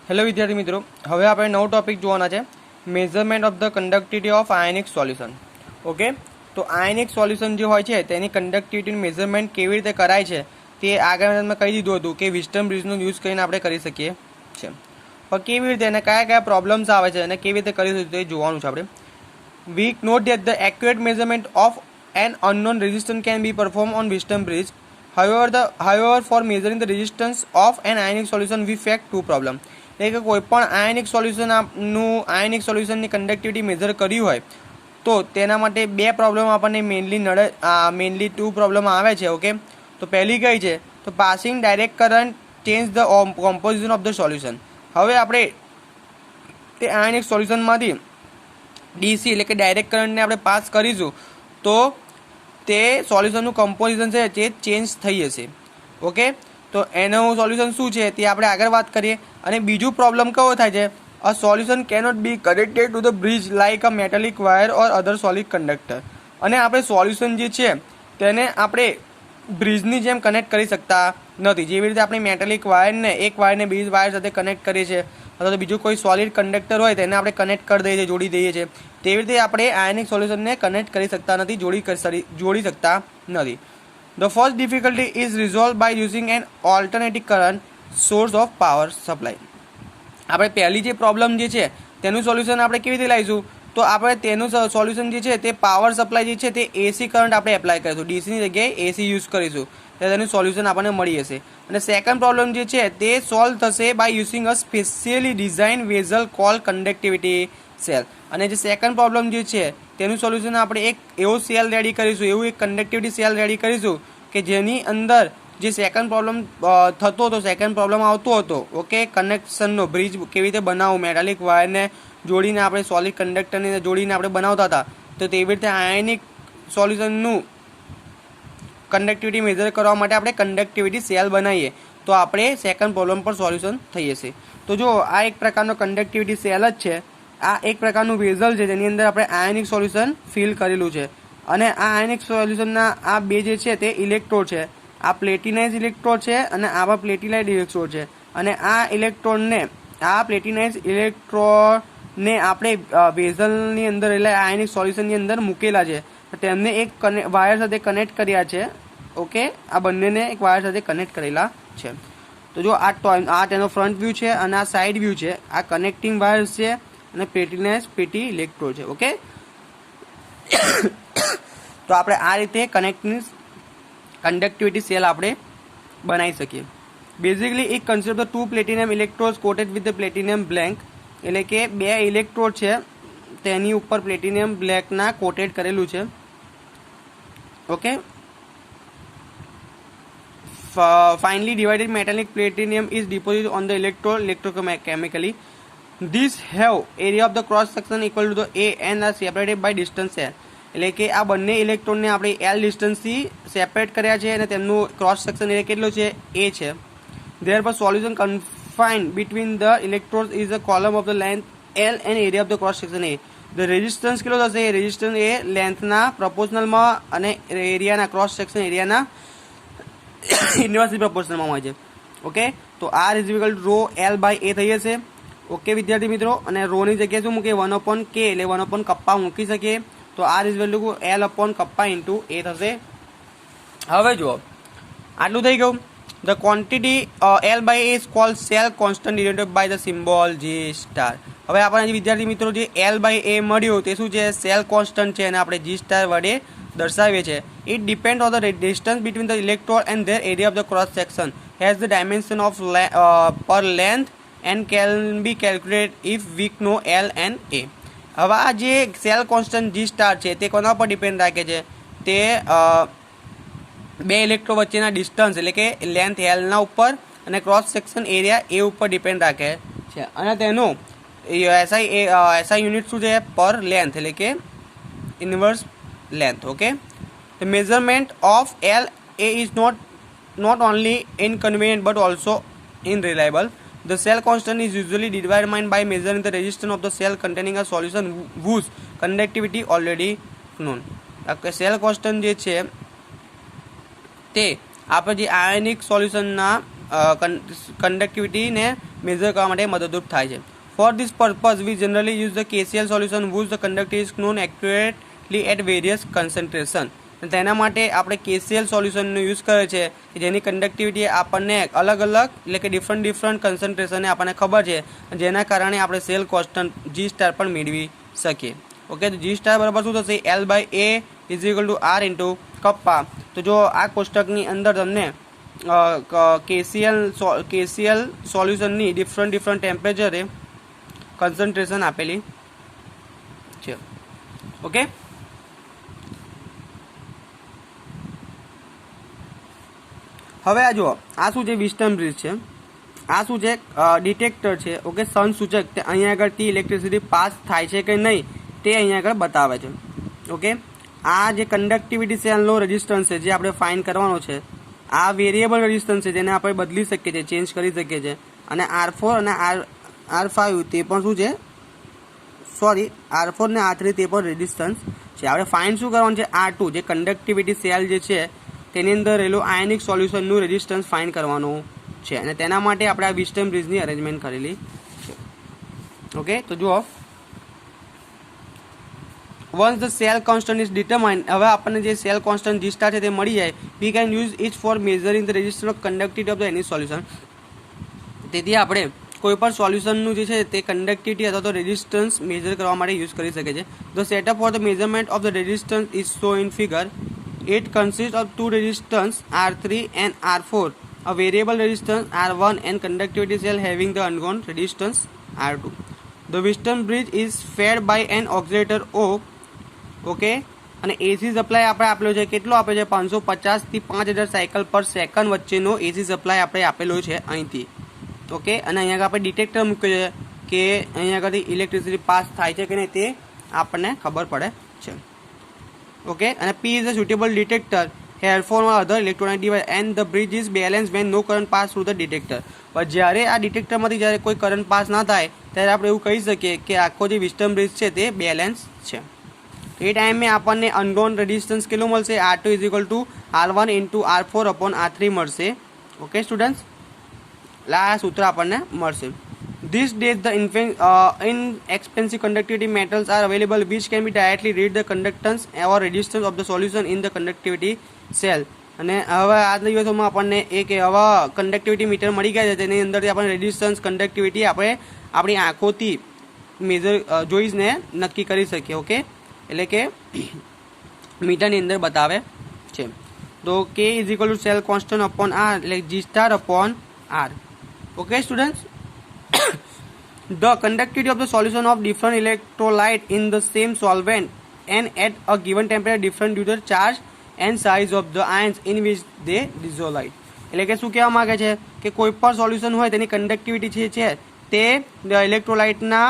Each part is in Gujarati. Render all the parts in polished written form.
હેલો વિદ્યાર્થી મિત્રો, હવે આપણે નવો ટોપિક જોવાના છે, measurement of the conductivity of ionic solution. Okay, તો આયનિક સોલ્યુશન જે હોય છે તેની કન્ડક્ટિવિટીનું મેઝરમેન્ટ કેવી રીતે કરાય છે તે આગળ મેં કહી દીધું હતું કે વિસ્ટમ બ્રિજનો યુઝ કરીને આપણે કરી શકીએ છીએ. પણ કેવી રીતે અને કયા કયા પ્રોબ્લેમ્સ આવે છે અને કેવી રીતે કરીશું તે જોવાનું છે આપણે. We note that the accurate measurement of an unknown resistance can be performed on Wheatstone bridge. However, for measuring the resistance of an ionic solution, we face two problems. એટલે કે કોઈ પણ આયનિક સોલ્યુશનની કન્ડક્ટિવિટી મેઝર કર્યું હોય તો તેના માટે બે પ્રોબ્લેમ આપણને મેઇનલી ટુ પ્રોબ્લેમ આવે છે. ઓકે, તો પહેલી કઈ છે તો passing direct current change the composition of the solution. હવે આપણે તે આયનિક સોલ્યુશનમાંથી ડીસી એટલે કે ડાયરેક્ટ કરંટને આપણે પાસ કરીશું તો તે સોલ્યુશનનું કમ્પોઝિશન છે તે ચેન્જ થઈ જશે. ઓકે, તો એનું સોલ્યુશન શું છે તે આપણે આગળ વાત કરીએ. અને બીજું પ્રોબ્લેમ કયો થાય છે, અ solution cannot B connected to the bridge like a metallic wire or other solid conductor. અને આપણે સોલ્યુશન જે છે તેને આપણે બ્રિજની જેમ કનેક્ટ કરી શકતા નથી. જેવી રીતે આપણે મેટાલિક વાયરને એક વાયરને બીજી વાયર સાથે કનેક્ટ કરીએ છીએ અથવા તો બીજું કોઈ સોલિડ કંડક્ટર હોય તેને આપણે કનેક્ટ કરી દઈએ છીએ, જોડી દઈએ છીએ, તેવી રીતે આપણે આયનિક સોલ્યુશનને કનેક્ટ કરી શકતા નથી, જોડી શકતા નથી. The first difficulty is resolved by using an alternating current source of power supply. આપણે પહેલી જે પ્રોબ્લેમ જે છે તેનું સોલ્યુશન આપણે કેવી રીતે લાવીશું, તો આપણે તેનું સોલ્યુશન જે છે તે પાવર સપ્લાય જે છે તે એસી કરંટ આપણે એપ્લાય કરીશું, ડીસીની જગ્યાએ એસી યુઝ કરીશું, તો તેનું સોલ્યુશન આપણને મળી જશે. અને સેકન્ડ પ્રોબ્લેમ જે છે તે સોલ્વ થશે by using a specially design vessel call conductivity cell. અને જે સેકન્ડ પ્રોબ્લેમ જે છે તેનું સોલ્યુશન આપણે એક એવો સેલ રેડી કરીશું, એવું એક કન્ડક્ટિવિટી સેલ રેડી કરીશું કે જેની અંદર જે સેકન્ડ પ્રોબ્લેમ થતો હતો, સેકન્ડ પ્રોબ્લેમ આવતો હતો, ઓકે, કનેક્શનનો બ્રિજ કેવી રીતે બનાવવું, મેટાલિક વાયરને જોડીને આપણે સોલિડ કંડક્ટરને જોડીને આપણે બનાવતા હતા, તો તેવી રીતે આયનિક સોલ્યુશનનું કન્ડક્ટિવિટી મેઝર કરવા માટે આપણે કન્ડક્ટિવિટી સેલ બનાવીએ તો આપણે સેકન્ડ પ્રોબ્લેમ પર સોલ્યુશન થઈ જશે. તો જો આ એક પ્રકારનો કન્ડક્ટિવિટી સેલ જ છે, આ એક પ્રકારનું વેઝલ છે જેની અંદર આપણે આયનિક સોલ્યુશન ફિલ કરેલું છે. અને આ આયનિક સોલ્યુશનના આ બે જે છે તે ઇલેક્ટ્રોડ છે, આ પ્લેટિનાઇઝ ઇલેક્ટ્રોડ છે અને આવા પ્લેટિનાઇઝ ઇલેક્ટ્રોડ છે. અને આ પ્લેટિનાઇઝ ઇલેક્ટ્રોડને આપણે વેઝલની અંદર એટલે આયનિક સોલ્યુશનની અંદર મૂકેલા છે, તેમને એક વાયર સાથે કનેક્ટ કર્યા છે. ઓકે, આ બંનેને એક વાયર સાથે કનેક્ટ કરેલા છે. તો જો આ તેનો ફ્રન્ટ વ્યૂ છે અને આ સાઈડ વ્યૂ છે, આ કનેક્ટિંગ વાયર્સ છે અને પ્લેટિનાઇઝ પેટી ઇલેક્ટ્રોડ છે. ઓકે, તો આપણે આ રીતે કન્ડક્ટિવિટી સેલ આપણે બનાવી શકીએ. Basically it consist of two platinum electrodes coated with the platinum blank. એટલે કે બે ઇલેક્ટ્રોડ છે તેની ઉપર પ્લેટિનમ બ્લેકના કોટેડ કરેલું છે. Okay, finely divided metallic platinum is deposited on the electrode electrochemically. These have area of the cross section equal to the A and are separated by distance L. એટલે કે આ બંને ઇલેક્ટ્રોનને આપણે L ડિસ્ટન્સથી સેપરેટ કર્યા છે અને તેમનું ક્રોસ સેક્શન એરિયા કેટલો છે, A છે. Therefore solution confined between the electrodes is a column of the length L and area of the cross section A. The resistance કેટલો થશે, રેઝિસ્ટન્સ એ લેન્થના પ્રપોર્શનલમાં અને એરિયાના ક્રોસ સેક્શન એરિયાના ઇન્વર્સલી પ્રપોર્શનલમાં હોય છે. ઓકે, તો R is equal to rho L by A થઈ જશે. ઓકે વિદ્યાર્થી મિત્રો, અને રોની જગ્યાએ શું મૂકીએ, 1/K એટલે 1/ કપ્પા મૂકી શકીએ. તો R is equal to L/ kappa into A થશે. હવે જુઓ, આટલું થઈ ગયું. The quantity L by A is called cell constant denoted by the symbol G star. હવે આપણા વિદ્યાર્થી મિત્રો જે L બાય A મળ્યું તે શું છે, સેલ કોન્સ્ટન્ટ છે અને આપણે G સ્ટાર વડે દર્શાવીએ છીએ. It depend on the distance between the electrode and their area of the cross section has the dimension of per length and can be calculate if we know L and A. હવે આ જે સેલ કોન્સ્ટન્ટ G સ્ટાર છે તે કોના પર ડિપેન્ડ રાખે છે, તે બે ઇલેક્ટ્રોડ વચ્ચેના ડિસ્ટન્સ એટલે કે લેન્થ Lના ઉપર અને ક્રોસ સેક્શન એરિયા A ઉપર ડિપેન્ડ રાખે છે. અને તેનું SI યુનિટ શું છે, પર લેન્થ એટલે કે inverse length. Okay, the measurement of LA is not only inconvenient but also unreliable. The cell constant is usually determined by measuring the resistance of the cell containing a solution whose conductivity already known. Cell constant જે છે તે આપણે જે આયનિક સોલ્યુશનના કંડક્ટિવિટીને મેઝર કરવા માટે મદદરૂપ થાય છે. For this purpose we generally use the KCl solution whose the conductivity is known accurately at various concentration. તેના માટે આપણે KCl સોલ્યુશનનો યુઝ કરે છે કે જેની કંડક્ટિવિટી આપણને અલગ અલગ એટલે કે ડિફરન્ટ કન્સન્ટ્રેશને આપણને ખબર છે, જેના કારણે આપણે સેલ કોન્સ્ટન્ટ G સ્ટાર પણ મેળવી શકીએ. ઓકે, તો G સ્ટાર બરાબર શું થશે? L/A = R into kappa. તો જો આ કોષ્ટકની અંદર તમને KCl સોલ્યુશનની ડિફરન્ટ ટેમ્પરેચરે કન્સન્ટ્રેશન આપેલી છે. ઓકે, હવે આ જુઓ, આ શું છે? વિસ્ટન બ્રિજ છે. આ શું છે? ડિટેક્ટર છે. ઓકે, સન સૂચક તે અહીંયા આગળથી ઇલેક્ટ્રિસિટી પાસ થાય છે કે નહીં તે અહીંયા આગળ બતાવે છે. ઓકે, આ જે કંડક્ટિવિટી સેલનો રેઝિસ્ટન્સ છે જે આપણે ફાઇન્ડ કરવાનો છે, આ વેરિયેબલ રેઝિસ્ટન્સ છે જેને આપણે બદલી શકીએ છીએ, ચેન્જ કરી શકીએ છીએ. અને R4 અને R5 તે પણ શું છે? સોરી, R4 ને R3 તે પણ રેઝિસ્ટન્સ છે. આપણે ફાઇન્ડ શું કરવાનું છે? R2 જે કંડક્ટિવિટી સેલ જે છે તેની અંદર રહેલું આયનિક સોલ્યુશનનું રેઝિસ્ટન્સ ફાઇન્ડ કરવાનું છે, અને તેના માટે આપણે આ વિસ્ટન બ્રિજની અરેન્જમેન્ટ કરેલી છે. ઓકે, તો જુઓ, once the cell constant is determined, હવે આપણને જે સેલ કોન્સ્ટન્ટ G સ્ટાર છે તે મળી જાય, we can use it for measuring the resistance of conductivity of the any solution. તેથી આપણે કોઈ પણ સોલ્યુશનનું જે છે તે કંડક્ટિવિટી અથવા તો રેઝિસ્ટન્સ મેઝર કરવા માટે યુઝ કરી શકે છે. The setup for the measurement of the resistance is show in figure. It consists of two resistance R3 and R4, a variable resistance R1 and conductivity cell having the unknown resistance R2. The Wheatstone bridge is fed by an oscillator O. Okay, અને AC સપ્લાય આપણે આપેલો છે, કેટલો આપેલો છે? 550 થી 5000 સાયકલ પર સેકન્ડ વચ્ચેનો AC સપ્લાય આપણે આપેલો છે અહીંથી. ઓકે, અને અહીંયા આપણે ડિટેક્ટર મૂક્યો છે કે અહીંયા આગળથી ઇલેક્ટ્રિસિટી પાસ થાય છે કે નહીં તે આપણને ખબર પડે છે. Okay, and P is a suitable detector therefore other electronic device and the bridge is balanced when no current pass through the detector. પણ જ્યારે આ ડિટેક્ટરમાંથી જ્યારે કોઈ કરંટ પાસ ના થાય ત્યારે આપણે એવું કહી શકીએ કે આખો જે વિસ્ટન બ્રિજ છે તે બેલેન્સ છે. એ ટાઈમે આપણને અનનોન રેઝિસ્ટન્સ કેટલું મળશે? R2 = R1 × R4/R3 મળશે. ઓકે સ્ટુડન્ટ્સ, આ સૂત્ર આપણને મળશે. These days the inexpensive conductivity metals are available which can be directly read the conductance or resistance of the solution in the conductivity cell. અને હવે આ દિવસોમાં આપણને એક એવા કંડક્ટિવિટી મીટર મળી ગયા છે તેની અંદરથી આપણે રેઝિસ્ટન્સ કંડક્ટિવિટી આપણે આપણી આંખોથી મેઝર જોઈને નક્કી કરી શકીએ. ઓકે, એટલે કે મીટરની અંદર બતાવે છે. તો K = cell constant upon R એટલે G star upon R. Okay students, the conductivity of the solution of different electrolyte in the same solvent and at a given temperature different due to the charge and size of the ions in which they dissolve. એટલે કે શું કહેવા માંગે છે કે કોઈ પણ સોલ્યુશન હોય તેની કંડક્ટિવિટી છે તે ઇલેક્ટ્રોલાઇટના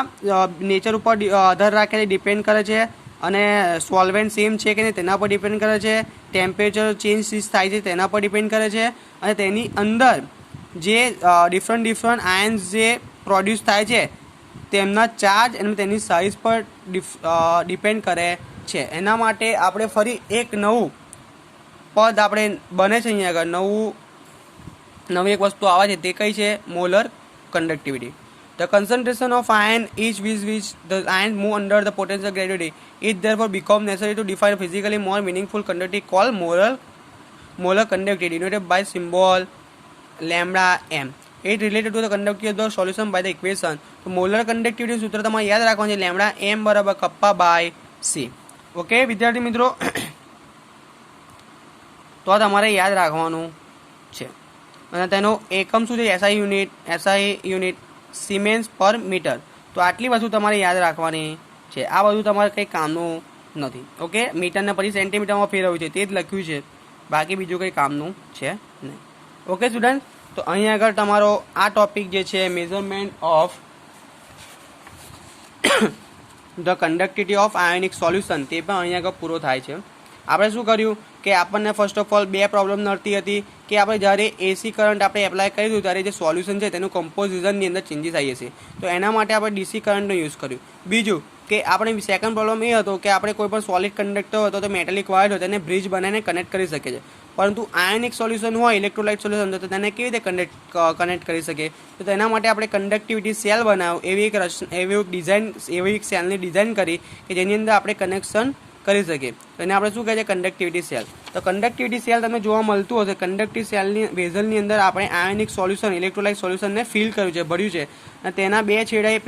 નેચર ઉપર આધાર રાખે છે, ડિપેન્ડ કરે છે, અને સોલ્વેન્ટ સેમ છે કે નહીં તેના પર ડિપેન્ડ કરે છે, ટેમ્પરેચર ચેન્જ થાય છે તેના પર ડિપેન્ડ કરે છે, અને તેની અંદર જે ડિફરન્ટ આયન્સ જે પ્રોડ્યુસ થાય છે તેમના ચાર્જ અને તેની સાઇઝ પર ડિપેન્ડ કરે છે. એના માટે આપણે ફરી એક નવું પદ આપણે બને છે અહીંયા આગળ નવી એક વસ્તુ આવે છે તે કઈ છે? Molar conductivity. The concentration of ion each which the ion move under the potential gravity it therefore become necessary to define physically more meaningful conductivity call molar conductivity denoted by symbol λm. It related to the conductivity of the solution by the equation. તો મોલર કંડક્ટિવિટી સૂત્ર તમારે યાદ રાખવાનું છે, λm = κ/c. ઓકે વિદ્યાર્થી મિત્રો, તો તમારે યાદ રાખવાનું છે. અને તેનો એકમ શું છે? SI યુનિટ સિમેન્સ પર મીટર. તો આટલી વસ્તુ તમારે યાદ રાખવાની છે. આ બધું તમારે કંઈ કામનું નથી. ઓકે, મીટરને પછી સેન્ટીમીટરમાં ફેરવ્યું છે તે જ લખ્યું છે, બાકી બીજું કંઈ કામનું છે નહીં. ઓકે સ્ટુડન્ટ, તો અહીં આગળ તમારો આ ટોપિક જે છે measurement of the conductivity of ionic solution તે પણ અહીં આગળ પૂરો થાય છે. આપણે શું કર્યું કે આપણને ફર્સ્ટ ઓફ ઓલ બે પ્રોબ્લેમ નડતી હતી કે આપણે જ્યારે એસી કરંટ આપણે એપ્લાય કરીશું ત્યારે જે સોલ્યુશન છે તેનું કમ્પોઝિશનની અંદર ચેન્જીસ આવી જશે, તો એના માટે આપણે ડીસી કરંટનો યુઝ કર્યું. બીજું કે આપણે સેકન્ડ પ્રોબ્લેમ એ હતો કે આપણે કોઈ પણ સોલિડ કંડક્ટર હતો તો મેટાલિક વાયર હોય તેને બ્રિજ બનાવીને કનેક્ટ કરી શકીએ છીએ. પરંતુ આયનિક સોલ્યુશન હોય, ઇલેક્ટ્રોલાઇટ સોલ્યુશન, તો તેને કેવી રીતે કનેક્ટ કરી શકે? તો તેના માટે આપણે કન્ડક્ટિવિટી સેલ બનાવ્યો, એવી એક સેલની ડિઝાઇન કરી કે જેની અંદર આપણે કનેક્શન કરી શકીએ. તો એને આપણે શું કહે છે? Conductivity cell. તો કન્ડક્ટિવિટી સેલ તમને જોવા મળતું હશે. કન્ડક્ટિવિટી સેલની વેઝલની અંદર આપણે આયોનિક સોલ્યુશન, ઇલેક્ટ્રોલાઇટ સોલ્યુશનને ફિલ કર્યું છે, ભર્યું છે, અને તેના બે છેડાએ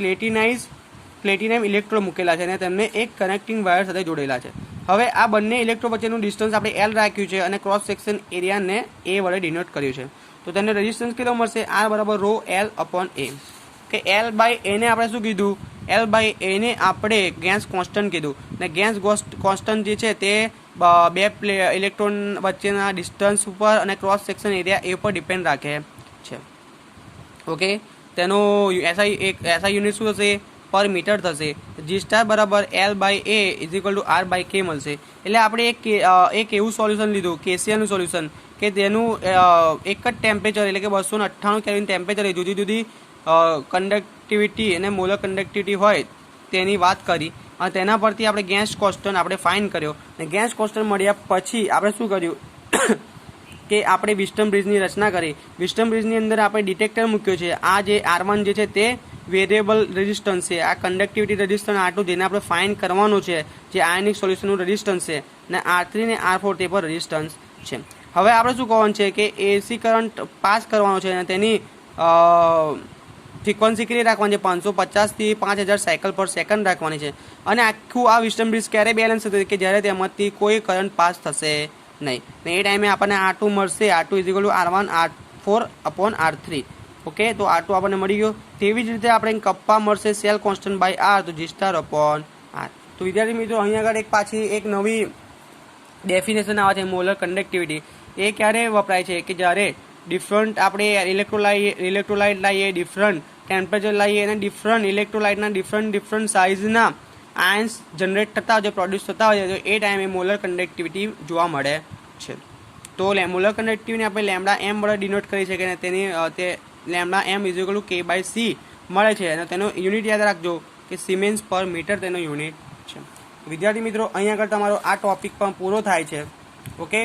પ્લેટિનમ ઇલેક્ટ્રો મૂકેલા છે અને તેમને એક કનેક્ટિંગ વાયર સાથે જોડેલા છે. હવે આ બંને ઇલેક્ટ્રો વચ્ચેનું ડિસ્ટન્સ આપણે L રાખ્યું છે અને ક્રોસ સેક્શન એરિયાને A વડે ડિનોટ કર્યું છે. તો તેને રેઝિસ્ટન્સ કેટલો મળશે? R બરાબર ρ L/A. કે L બાય A ને આપણે શું કીધું? L બાય A ને આપણે ગેસ કોન્સ્ટન્ટ કીધું. ને ગેસ કોન્સ્ટન્ટ જે છે તે બે ઇલેક્ટ્રોન વચ્ચેના ડિસ્ટન્સ ઉપર અને ક્રોસ સેક્શન એરિયા A પર ડિપેન્ડ રાખે છે. ઓકે, તેનો SI યુનિટ શું થશે? પર મીટર થશે. G સ્ટાર બરાબર L by A is equal to R by K મળશે. એટલે આપણે એક એવું સોલ્યુશન લીધું, KClનું સોલ્યુશન, કે તેનું એક જ ટેમ્પરેચર એટલે કે 298 કેલ્વિન ટેમ્પરેચર જુદી જુદી કન્ડક્ટિવિટી અને મોલર કન્ડક્ટિવિટી હોય તેની વાત કરી અને તેના પરથી આપણે ગેસ કોન્સ્ટન્ટ આપણે ફાઇન્ડ કર્યો. અને ગેસ કોન્સ્ટન્ટ મળ્યા પછી આપણે શું કર્યું કે આપણે વિસ્ટમ બ્રિજની રચના કરી. વિસ્ટમ બ્રિજની અંદર આપણે ડિટેક્ટર મૂક્યો છે. આ જે R1 જે છે તે વેરિયેબલ રેઝિસ્ટન્સ છે, આ કન્ડક્ટિવિટી રેઝિસ્ટન્સ R2 જેને આપણે ફાઇન્ડ કરવાનું છે, જે આયનિક સોલ્યુશનનું રેઝિસ્ટન્સ છે, અને R3 ને R4 તે પર રેઝિસ્ટન્સ છે. હવે આપણે શું કહેવાનું છે કે AC કરંટ પાસ કરવાનો છે અને તેની ફ્રીક્વન્સી કેટલી રાખવાની છે? 550 થી 5000 સાયકલ પર સેકન્ડ રાખવાની છે. અને આખું આ વિસ્ટમ બ્રિજ ક્યારે બેલેન્સ થશે? કે જ્યારે તેમાંથી કોઈ કરંટ પાસ થશે નહીં. ને એ ટાઈમે આપણને R2 મળશે. R2 is equal two R1 R4/R3. Okay, તો R2 આપણને મળી ગયો. તેવી જ રીતે આપણે કપ્પા મળશે સેલ કોન્સ્ટન્ટ બાય R, તો G સ્ટાર અપોન R. તો વિદ્યાર્થી મિત્રો અહીં આગળ એક નવી ડેફિનેશન આવે છે મોલર કન્ડક્ટિવિટી. એ ક્યારે વપરાય છે? કે જ્યારે ડિફરન્ટ આપણે ઇલેક્ટ્રોલાઇટ લાવીએ, ડિફરન્ટ ટેમ્પરેચર લાવીએ અને ડિફરન્ટ ઇલેક્ટ્રોલાઇટના ડિફરન્ટ સાઇઝના આયન્સ જનરેટ થતા હોય છે, પ્રોડ્યુસ થતા હોય છે, તો એ ટાઈમે મોલર કન્ડક્ટિવિટી જોવા મળે છે. તો મોલર કન્ડક્ટિવિટી આપણે લેમ્ડા M વડે ડિનોટ કરી શકીએ અને તે lambda M is equal two K/C મળે છે. અને તેનો યુનિટ યાદ રાખજો કે સિમેન્સ પર મીટર તેનો યુનિટ છે. વિદ્યાર્થી મિત્રો અહીં આગળ તમારો આ ટોપિક પણ પૂરો થાય છે. ઓકે,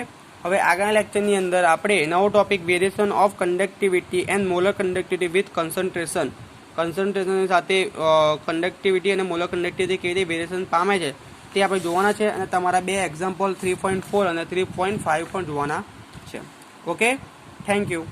હવે આગળના લેક્ચરની અંદર આપણે નવો topic variation of conductivity and molar conductivity with concentration સાથે કન્ડક્ટિવિટી અને મોલર કન્ડક્ટિવિટી કેવી રીતે વેરિએશન પામે છે તે આપણે જોવાના છે. અને તમારા બે એક્ઝામ્પલ 3.4 અને 3.5 પણ જોવાના છે. Okay, thank you.